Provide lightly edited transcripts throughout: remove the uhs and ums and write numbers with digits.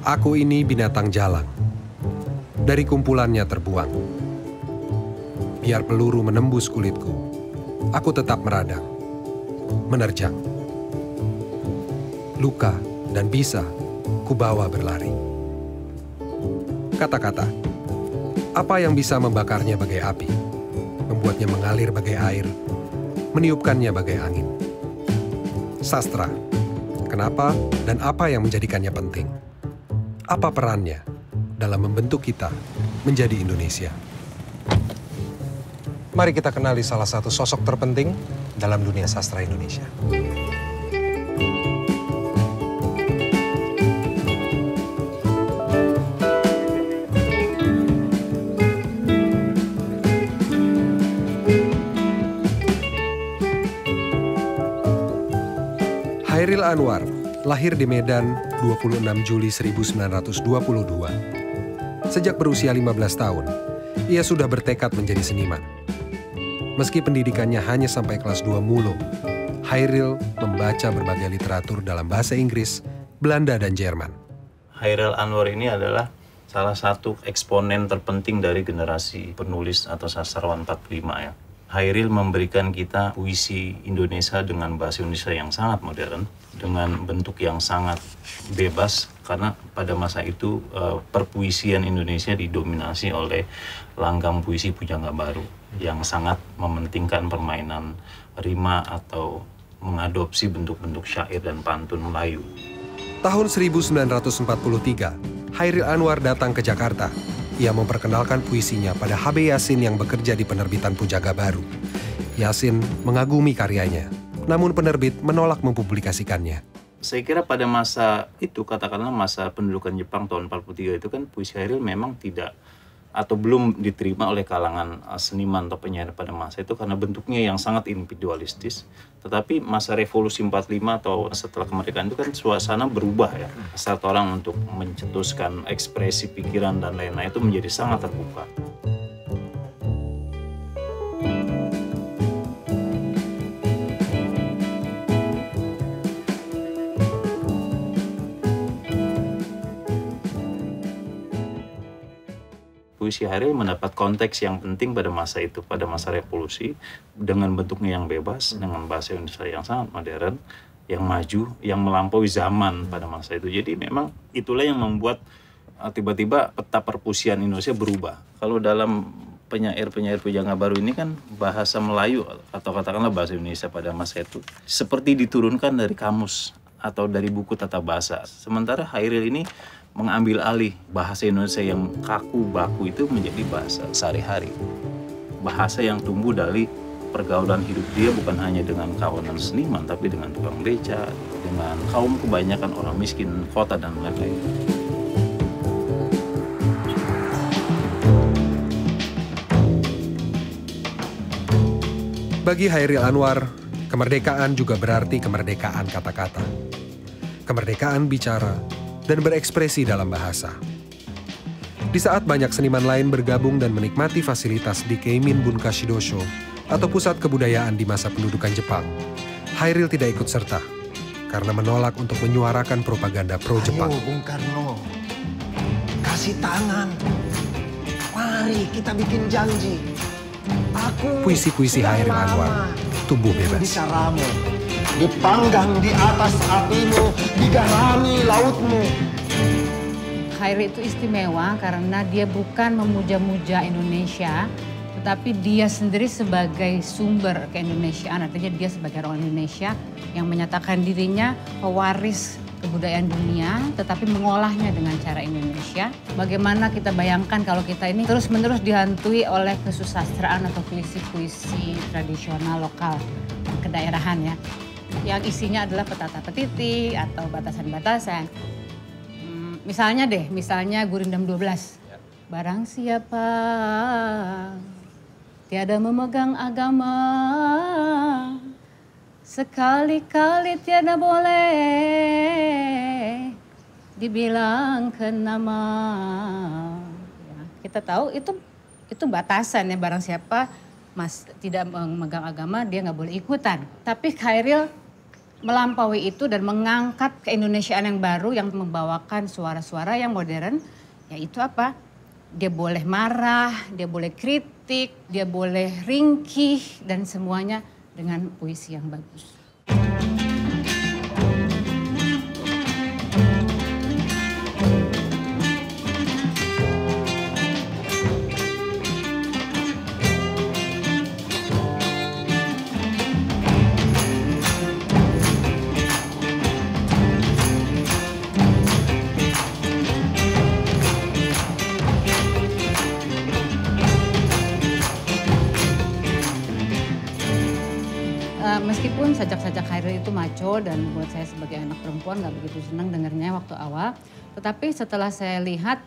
Aku ini binatang jalang. Dari kumpulannya terbuang. Biar peluru menembus kulitku, aku tetap meradang, menerjang. Luka dan bisa kubawa berlari. Kata-kata, apa yang bisa membakarnya bagai api, membuatnya mengalir bagai air, meniupkannya bagai angin. Sastra, kenapa dan apa yang menjadikannya penting? Apa perannya dalam membentuk kita menjadi Indonesia? Mari kita kenali salah satu sosok terpenting dalam dunia sastra Indonesia. Chairil Anwar lahir di Medan 26 Juli 1922. Sejak berusia 15 tahun, ia sudah bertekad menjadi seniman. Meski pendidikannya hanya sampai kelas 2 mulung, Chairil membaca berbagai literatur dalam bahasa Inggris, Belanda, dan Jerman. Chairil Anwar ini adalah salah satu eksponen terpenting dari generasi penulis atau sastrawan 45 ya. Chairil memberikan kita puisi Indonesia dengan bahasa Indonesia yang sangat modern, dengan bentuk yang sangat bebas, karena pada masa itu perpuisian Indonesia didominasi oleh langgam puisi Pujangga Baru yang sangat mementingkan permainan rima atau mengadopsi bentuk-bentuk syair dan pantun Melayu. Tahun 1943, Chairil Anwar datang ke Jakarta. Ia memperkenalkan puisinya pada H.B. Yasin yang bekerja di penerbitan Pujangga Baru. Yasin mengagumi karyanya, namun penerbit menolak mempublikasikannya. Saya kira pada masa itu, katakanlah masa pendudukan Jepang tahun 43 itu kan puisi Chairil memang tidak atau belum diterima oleh kalangan seniman atau penyair pada masa itu karena bentuknya yang sangat individualistis. Tetapi masa revolusi 45 atau setelah kemerdekaan itu kan suasana berubah ya. Saat orang untuk mencetuskan ekspresi pikiran dan lain-lain itu menjadi sangat terbuka. Puisi Chairil mendapat konteks yang penting pada masa itu, pada masa revolusi, dengan bentuknya yang bebas, dengan bahasa Indonesia yang sangat modern, yang maju, yang melampaui zaman pada masa itu. Jadi memang itulah yang membuat tiba-tiba peta perpuisian Indonesia berubah. Kalau dalam penyair-penyair Pujangga Baru ini kan bahasa Melayu atau katakanlah bahasa Indonesia pada masa itu seperti diturunkan dari kamus atau dari buku tata bahasa. Sementara Chairil ini mengambil alih bahasa Indonesia yang kaku baku itu menjadi bahasa sehari-hari. Bahasa yang tumbuh dari pergaulan hidup dia bukan hanya dengan kawanan seniman, tapi dengan tukang beca, dengan kaum kebanyakan orang miskin kota dan lain-lain. Bagi Chairil Anwar, kemerdekaan juga berarti kemerdekaan kata-kata. Kemerdekaan bicara dan berekspresi dalam bahasa. Di saat banyak seniman lain bergabung dan menikmati fasilitas di Keimin Bunkashidosho atau pusat kebudayaan di masa pendudukan Jepang, Chairil tidak ikut serta karena menolak untuk menyuarakan propaganda pro-Jepang. Ayo Bung Karno, kasih tangan. Mari kita bikin janji. Puisi-puisi Chairil Anwar tumbuh bebas. Bicaramu dipanggang di atas apimu, digarami lautmu. Chairil itu istimewa karena dia bukan memuja-muja Indonesia, tetapi dia sendiri sebagai sumber keindonesiaan, artinya dia sebagai orang Indonesia yang menyatakan dirinya pewaris kebudayaan dunia, tetapi mengolahnya dengan cara Indonesia. Bagaimana kita bayangkan kalau kita ini terus-menerus dihantui oleh kesusastraan atau puisi-puisi tradisional lokal kedaerahan ya, yang isinya adalah petata petiti atau batasan-batasan. Misalnya Gurindam 12. Barang siapa tiada memegang agama, sekali-kali tiada boleh dibilangkan nama. Ya, kita tahu itu batasan ya, barang siapa tidak memegang agama dia nggak boleh ikutan. Tapi Chairil melampaui itu dan mengangkat keindonesiaan yang baru yang membawakan suara-suara yang modern, yaitu apa? Dia boleh marah, dia boleh kritik, dia boleh ringkih dan semuanya dengan puisi yang bagus. Meskipun sajak-sajak Chairil itu maco dan buat saya sebagai anak perempuan nggak begitu senang dengarnya waktu awal. Tetapi setelah saya lihat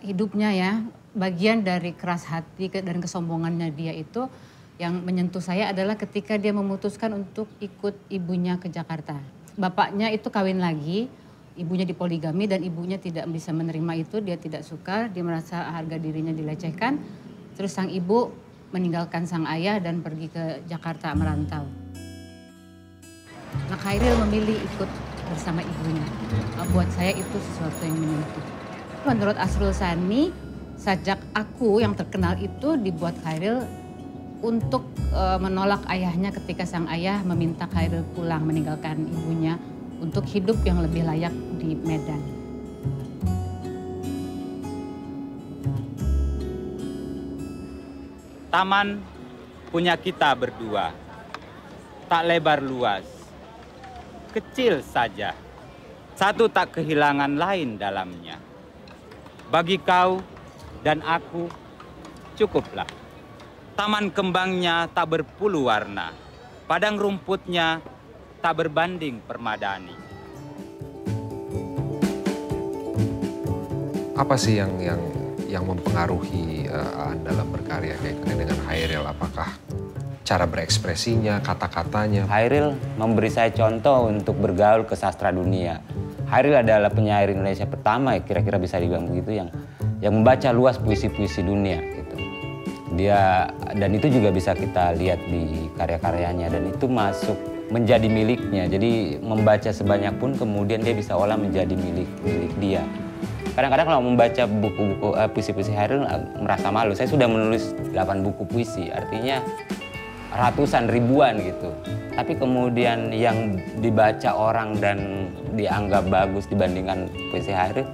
hidupnya ya, bagian dari keras hati dan kesombongannya dia itu yang menyentuh saya adalah ketika dia memutuskan untuk ikut ibunya ke Jakarta. Bapaknya itu kawin lagi, ibunya dipoligami dan ibunya tidak bisa menerima itu, dia tidak suka, dia merasa harga dirinya dilecehkan. Terus sang ibu meninggalkan sang ayah dan pergi ke Jakarta merantau. Nah, Chairil memilih ikut bersama ibunya. Buat saya itu sesuatu yang menyentuh. Menurut Asrul Sani, sajak Aku yang terkenal itu dibuat Chairil untuk menolak ayahnya ketika sang ayah meminta Chairil pulang meninggalkan ibunya untuk hidup yang lebih layak di Medan. Taman punya kita berdua, tak lebar luas, kecil saja, satu tak kehilangan lain dalamnya. Bagi kau dan aku, cukuplah. Taman kembangnya tak berpuluh warna, padang rumputnya tak berbanding permadani. Apa sih yang mempengaruhi Aan dalam berkarya kaitannya dengan Chairil? Apakah cara berekspresinya, kata-katanya? Chairil memberi saya contoh untuk bergaul ke sastra dunia. Chairil adalah penyair Indonesia pertama, kira-kira bisa dibilang begitu, yang membaca luas puisi-puisi dunia. Gitu. Dia, dan itu juga bisa kita lihat di karya-karyanya, dan itu masuk menjadi miliknya. Jadi membaca sebanyak pun kemudian dia bisa olah menjadi milik dia. Kadang-kadang kalau membaca buku-buku puisi-puisi Chairil merasa malu. Saya sudah menulis 8 buku puisi, artinya ratusan ribuan gitu. Tapi kemudian yang dibaca orang dan dianggap bagus dibandingkan puisi Chairil,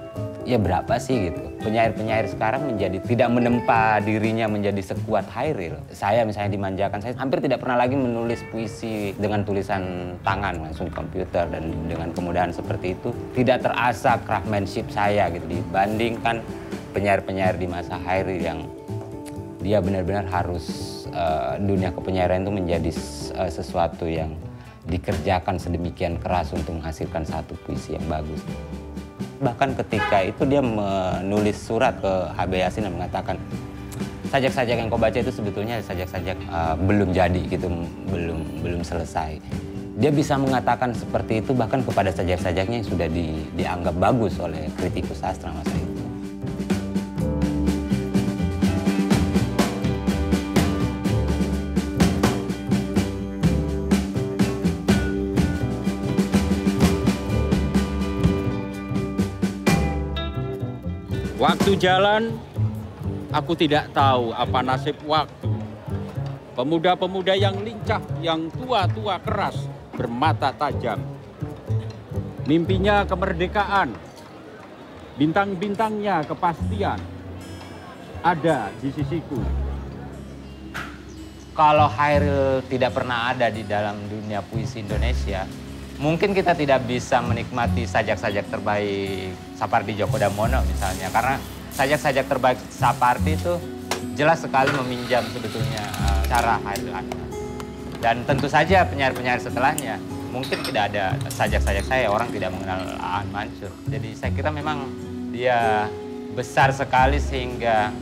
ya berapa sih gitu. Penyair-penyair sekarang menjadi tidak menempa dirinya menjadi sekuat Chairil. Saya misalnya dimanjakan, saya hampir tidak pernah lagi menulis puisi dengan tulisan tangan langsung di komputer, dan dengan kemudahan seperti itu tidak terasa craftsmanship saya gitu dibandingkan penyair-penyair di masa Chairil yang dia benar-benar harus dunia kepenyairan itu menjadi sesuatu yang dikerjakan sedemikian keras untuk menghasilkan satu puisi yang bagus. Bahkan ketika itu dia menulis surat ke HB Yasin dan mengatakan sajak-sajak yang kau baca itu sebetulnya sajak-sajak belum jadi gitu, belum selesai. Dia bisa mengatakan seperti itu bahkan kepada sajak-sajaknya yang sudah dianggap bagus oleh kritikus sastra masa itu. Waktu jalan, aku tidak tahu apa nasib waktu. Pemuda-pemuda yang lincah, yang tua-tua keras, bermata tajam. Mimpinya kemerdekaan, bintang-bintangnya kepastian, ada di sisiku. Kalau Chairil tidak pernah ada di dalam dunia puisi Indonesia, mungkin kita tidak bisa menikmati sajak-sajak terbaik Sapardi Djoko Damono misalnya. Karena sajak-sajak terbaik Sapardi itu jelas sekali meminjam sebetulnya cara Chairil. Dan tentu saja penyair-penyair setelahnya mungkin tidak ada sajak-sajak saya, orang tidak mengenal Aan Mansur. Jadi saya kira memang dia besar sekali sehingga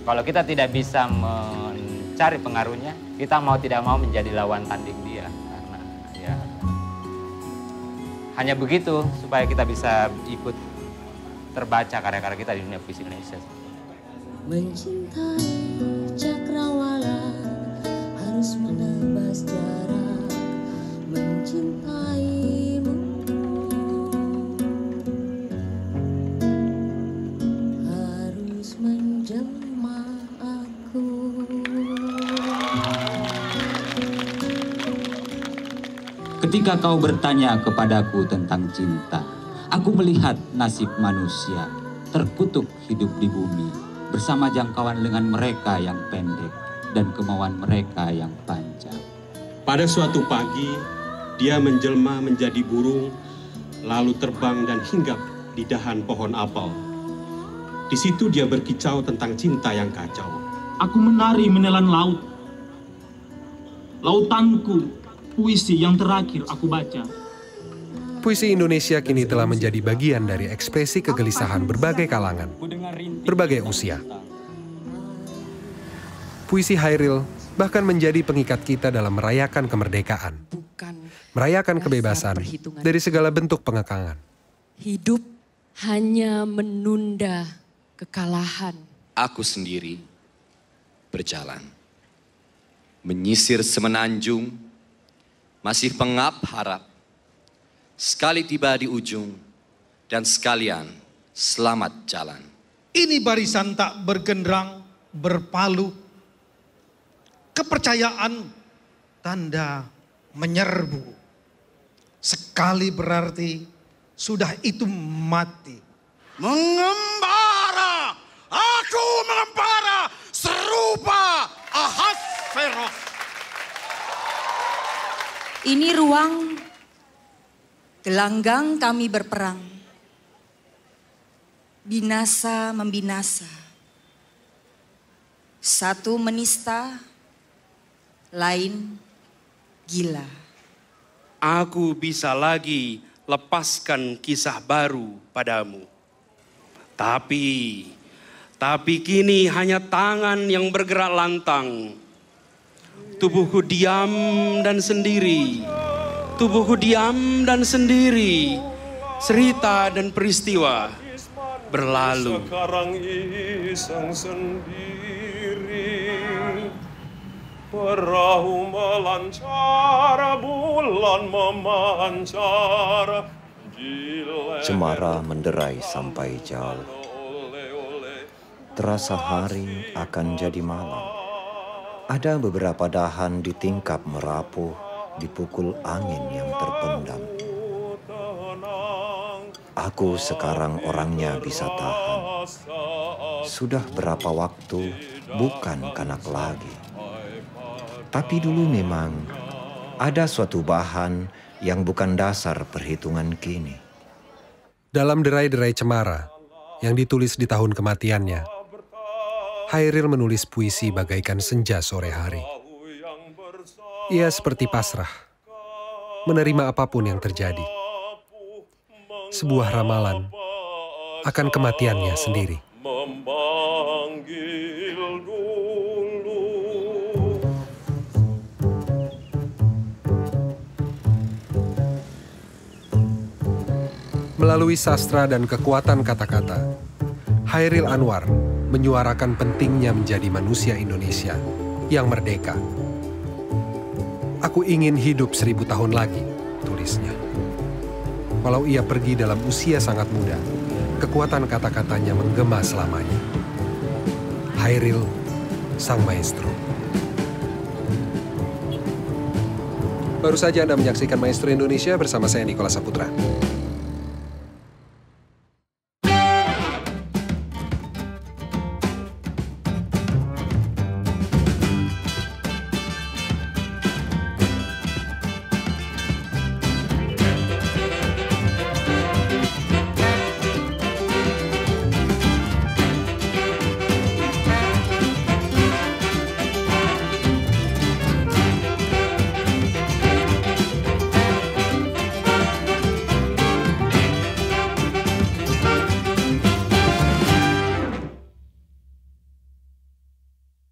kalau kita tidak bisa mencari pengaruhnya, kita mau tidak mau menjadi lawan tanding dia. Karena ya hanya begitu supaya kita bisa ikut terbaca karya-karya kita di dunia puisi Indonesia. Mencintai cakrawala harus menebas jarak. Mencintai Ketika kau bertanya kepadaku tentang cinta, aku melihat nasib manusia terkutuk hidup di bumi bersama jangkauan lengan mereka yang pendek dan kemauan mereka yang panjang. Pada suatu pagi, dia menjelma menjadi burung, lalu terbang dan hinggap di dahan pohon apel. Di situ dia berkicau tentang cinta yang kacau. Aku menari menelan laut. Lautanku, puisi yang terakhir aku baca. Puisi Indonesia kini telah menjadi bagian dari ekspresi kegelisahan berbagai kalangan, berbagai usia. Puisi Hairil bahkan menjadi pengikat kita dalam merayakan kemerdekaan, merayakan kebebasan dari segala bentuk pengekangan. Hidup hanya menunda kekalahan. Aku sendiri berjalan, menyisir semenanjung, masih pengap harap. Sekali tiba di ujung, dan sekalian selamat jalan. Ini barisan tak bergenderang, berpalu. Kepercayaan tanda menyerbu. Sekali berarti sudah itu mati. Mengembara, aku mengembara serupa Ahasveros. Ini ruang gelanggang kami berperang. Binasa membinasa. Satu menista, lain gila. Aku bisa lagi lepaskan kisah baru padamu. Tapi kini hanya tangan yang bergerak lantang. Tubuhku diam dan sendiri. Tubuhku diam dan sendiri. Cerita dan peristiwa berlalu. Sekarang iseng sendiri. Perahu melancar, bulan memancar. Cemara menderai sampai jauh. Terasa hari akan jadi malam. Ada beberapa dahan di tingkap merapuh, dipukul angin yang terpendam. Aku sekarang orangnya bisa tahan. Sudah berapa waktu bukan kanak lagi. Tapi dulu memang ada suatu bahan yang bukan dasar perhitungan kini. Dalam derai-derai cemara yang ditulis di tahun kematiannya, Hairil menulis puisi bagaikan senja sore hari. Ia seperti pasrah, menerima apapun yang terjadi. Sebuah ramalan akan kematiannya sendiri. Melalui sastra dan kekuatan kata-kata, Hairil Anwar menyuarakan pentingnya menjadi manusia Indonesia yang merdeka. Aku ingin hidup 1000 tahun lagi, tulisnya. Walau ia pergi dalam usia sangat muda, kekuatan kata-katanya menggema selamanya. Hairil, sang maestro. Baru saja Anda menyaksikan Maestro Indonesia bersama saya Nikola Saputra.